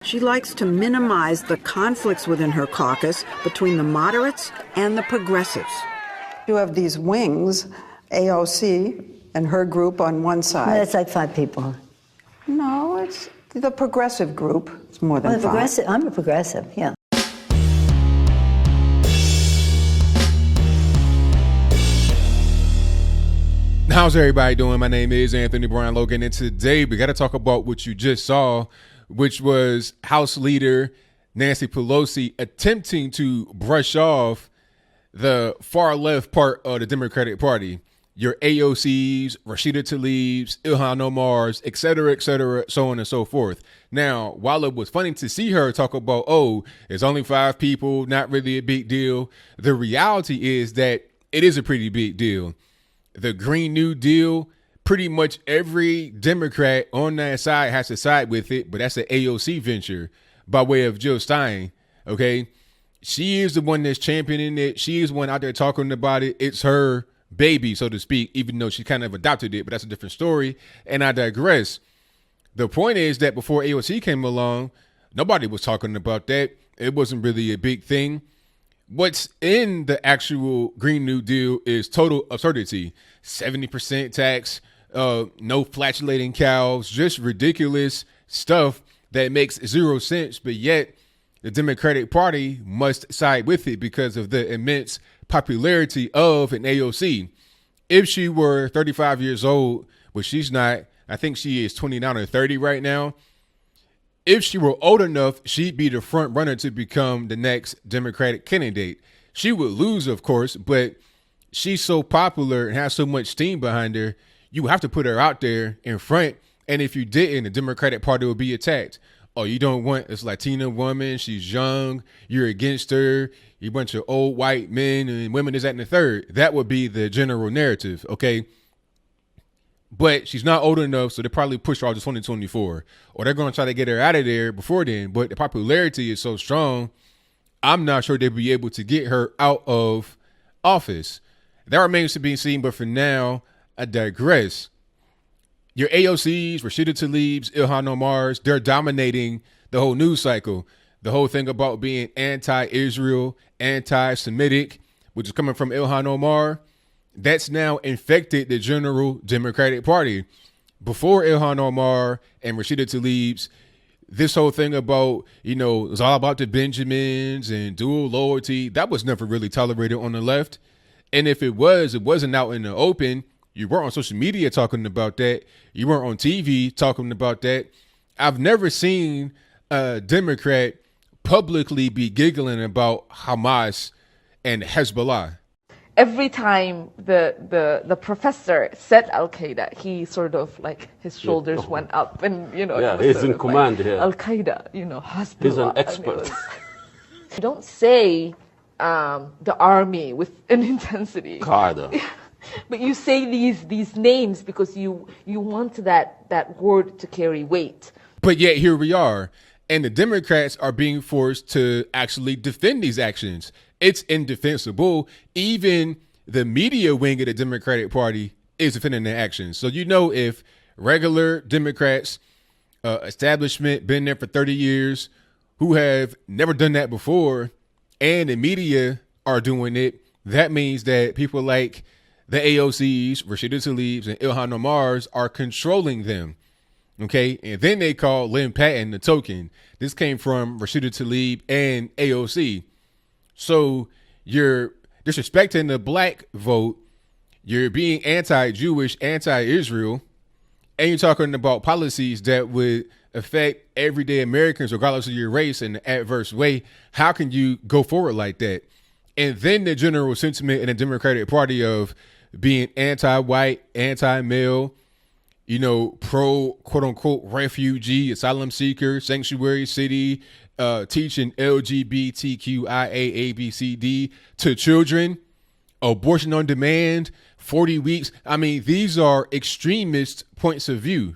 She likes to minimize the conflicts within her caucus between the moderates and the progressives. You have these wings, AOC and her group on one side. It's like 5 people. No, it's the progressive group. It's more than 5. I'm a progressive, yeah. How's everybody doing? My name is Anthony Brian Logan, and today we got to talk about what you just saw, which was House Leader Nancy Pelosi attempting to brush off the far left part of the Democratic Party. Your AOCs, Rashida Tlaibs, Ilhan Omar's, et cetera, so on and so forth. Now, while it was funny to see her talk about, oh, it's only 5 people, not really a big deal, the reality is that it is a pretty big deal. The Green New Deal, pretty much every Democrat on that side has to side with it, but that's an AOC venture by way of Jill Stein, okay? She is the one that's championing it. She is the one out there talking about it. It's her baby, so to speak, even though she kind of adopted it, but that's a different story, and I digress. The point is that before AOC came along, nobody was talking about that. It wasn't really a big thing. What's in the actual Green New Deal is total absurdity. 70% tax, no flatulating cows, just ridiculous stuff that makes 0 sense, but yet the Democratic Party must side with it because of the immense popularity of an AOC. If she were 35 years old, which she's not, I think she is 29 or 30 right now. If she were old enough, she'd be the front runner to become the next Democratic candidate. She would lose, of course, but she's so popular and has so much steam behind her, you have to put her out there in front. And if you didn't, the Democratic Party would be attacked. Oh, you don't want this Latina woman. She's young. You're against her. You bunch of old white men and women is that and the third. That would be the general narrative, okay? But she's not old enough, so they probably push her off to 2024. Or they're going to try to get her out of there before then. But the popularity is so strong, I'm not sure they'll be able to get her out of office. That remains to be seen, but for now, I digress. Your AOCs, Rashida Tlaibs, Ilhan Omar's, they're dominating the whole news cycle. The whole thing about being anti-Israel, anti-Semitic, which is coming from Ilhan Omar, that's now infected the general Democratic Party. Before Ilhan Omar and Rashida Tlaib's, this whole thing about, it was all about the Benjamins and dual loyalty, that was never really tolerated on the left. And if it wasn't out in the open. You weren't on social media talking about that. You weren't on TV talking about that. I've never seen a Democrat publicly be giggling about Hamas and Hezbollah. Every time the professor said Al-Qaeda, he sort of like his shoulders went up and, he's in command here. Al-Qaeda, Hezbollah. He's an expert. You don't say the army with an intensity. Qaeda. But you say these names because you want that word to carry weight. But yet here we are, and the Democrats are being forced to actually defend these actions. It's indefensible. Even the media wing of the Democratic Party is defending their actions. So if regular Democrats, establishment, been there for 30 years, who have never done that before, and the media are doing it, that means that people like the AOCs, Rashida Tlaib's, and Ilhan Omar's are controlling them, okay? And then they call Lynn Patton the token. This came from Rashida Tlaib and AOC. So you're disrespecting the black vote, you're being anti-Jewish, anti-Israel, and you're talking about policies that would affect everyday Americans regardless of your race in an adverse way. How can you go forward like that? And then the general sentiment in the Democratic Party of being anti-white, anti-male, pro quote-unquote refugee, asylum seeker, sanctuary city, teaching LGBTQIA, A, B, C, D to children, abortion on demand, 40 weeks. I mean, these are extremist points of view.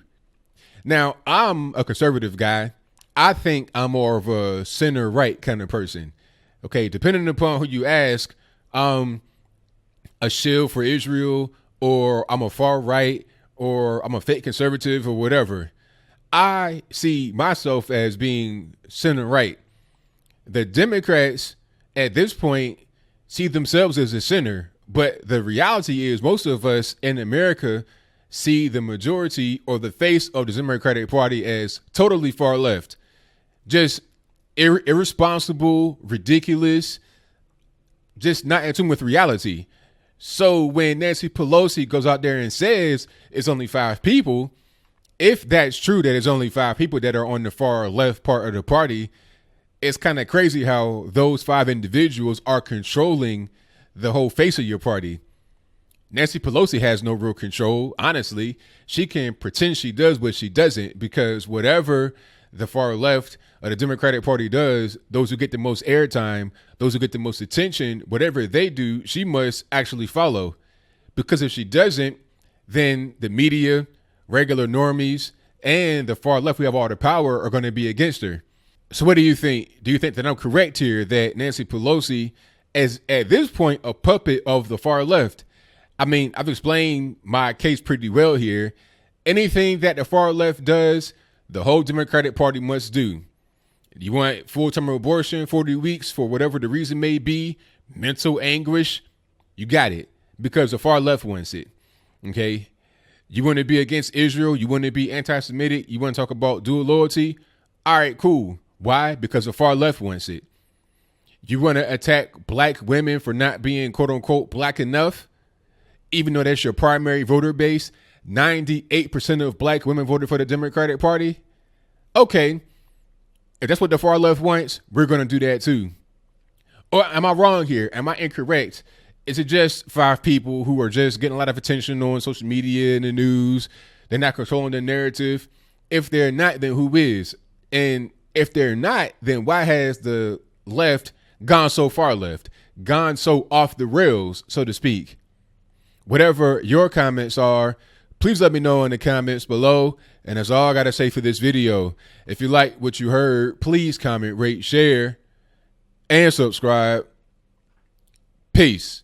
Now, I'm a conservative guy. I think I'm more of a center-right kind of person. Okay, depending upon who you ask, a shield for Israel, or I'm a far right, or I'm a fake conservative, or whatever. I see myself as being center right. The Democrats at this point see themselves as a center, but the reality is most of us in America see the majority or the face of the Democratic Party as totally far left, just irresponsible, ridiculous, just not in tune with reality. So when Nancy Pelosi goes out there and says it's only 5 people, if that's true, that it's only 5 people that are on the far left part of the party, it's kind of crazy how those 5 individuals are controlling the whole face of your party. Nancy Pelosi has no real control. Honestly, she can pretend she does, but she doesn't, because whatever the far left of the Democratic Party does, those who get the most airtime, those who get the most attention, whatever they do, she must actually follow. Because if she doesn't, then the media, regular normies, and the far left, we have all the power, are going to be against her. So what do you think? Do you think that I'm correct here, that Nancy Pelosi is at this point a puppet of the far left? I mean, I've explained my case pretty well here. Anything that the far left does, the whole Democratic Party must do. You want full-term abortion, 40 weeks, for whatever the reason may be, mental anguish, you got it, because the far left wants it, okay? You want to be against Israel, you want to be anti-Semitic, you want to talk about dual loyalty, all right, cool. Why? Because the far left wants it. You want to attack black women for not being, quote-unquote, black enough, even though that's your primary voter base. 98% of black women voted for the Democratic Party. Okay, if that's what the far left wants, we're going to do that too. Or am I wrong here? Am I incorrect? Is it just 5 people who are just getting a lot of attention on social media and the news? They're not controlling the narrative. If they're not, then who is? And if they're not, then why has the left gone so far left, gone so off the rails, so to speak? Whatever your comments are, please let me know in the comments below. And that's all I got to say for this video. If you like what you heard, please comment, rate, share, and subscribe. Peace.